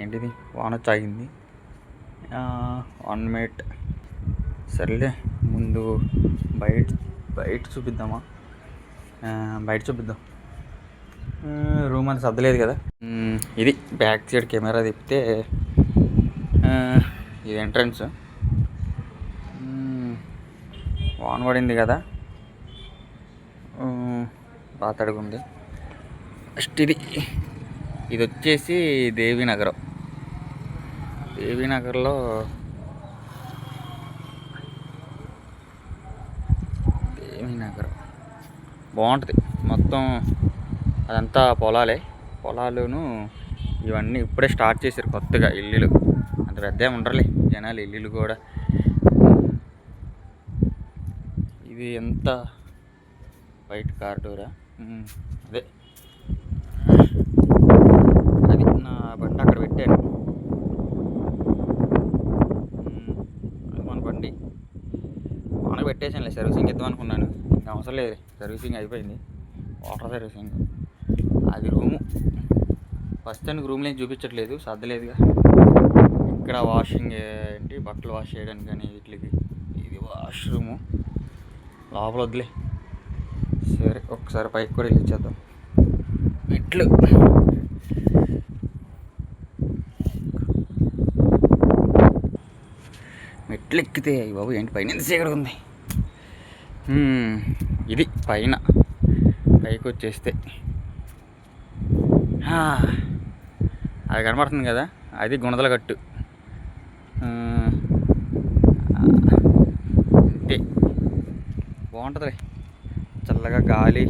ఏంటిది వాన చాగింది 1 మినిట్. సరేలే ముందు బయట బయట చూపిద్దామా? బయట చూపిద్దాం. రూమ్ అంతా సర్దలేదు కదా. ఇది బ్యాక్ సైడ్ కెమెరా తిప్పితే ఇది ఎంట్రన్స్. వాన పడింది కదా, బాగా తడుగుంది. ఫస్ట్ ఇది వచ్చేసి దేవీనగరం. దేవీనగర్లో బాగుంటుంది. మొత్తం అదంతా పొలాలును ఇవన్నీ ఇప్పుడే స్టార్ట్ చేశారు కొత్తగా. ఇల్లులు అంత పెద్ద ఉండరులే జనాలు, ఇల్లులు కూడా. ఇది ఎంత వైట్ కారిడోరా, అదే అది నా బండి అక్కడ పెట్టాను. అది మన బండి మనకు పెట్టేసానులే. సర్వీసింగ్ ఇద్దాం అనుకున్నాను, ఇంకా అవసరం లేదు, సర్వీసింగ్ అయిపోయింది. Water servicing. అది రూము. ప్రస్తుతానికి రూమ్లో ఏం చూపించట్లేదు, సర్దలేదుగా. ఇక్కడ వాషింగ్ ఏంటి, బట్టలు వాష్ చేయడానికి కానీ వీటికి. ఇది వాష్రూము, లోపల వద్దులే. సరే ఒకసారి పైకి కూడా వెళ్ళి ఇచ్చేద్దాం. మెట్లు ఎక్కితే బాబు ఏంటి పైన ఎంత చీకటిగా ఉంది. ఇది పైకి వచ్చేస్తే అది కనబడుతుంది కదా, అది గుణదల గట్టు. అంతే, బాగుంటుంది. చల్లగా గాలి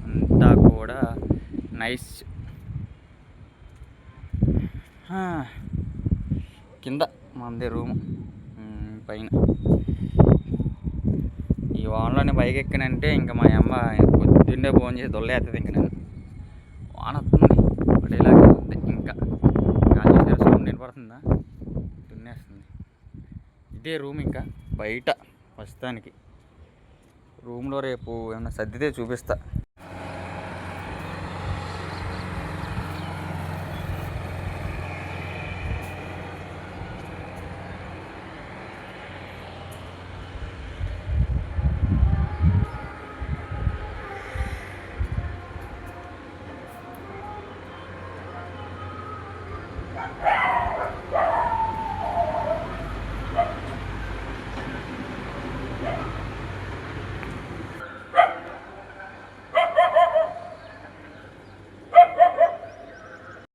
అంతా కూడా నైస్. కింద మందే రూము, పైన. ఈ వానలోనే బైక్ ఎక్కినంటే ఇంకా మా అమ్మ పొద్దున్నే ఫోన్ చేసి దొల్లేస్తుంది. ఇంకా నేను వాన వస్తుంది పడేలాగా ఉంది. ఇంకా గాలి సౌండ్ వినపడుతుందా, దున్నేస్తుంది. ఇదే రూమ్. ఇంకా బయట ప్రస్తుతానికి రూమ్లో రేపు ఏమన్నా సర్దితే చూపిస్తా.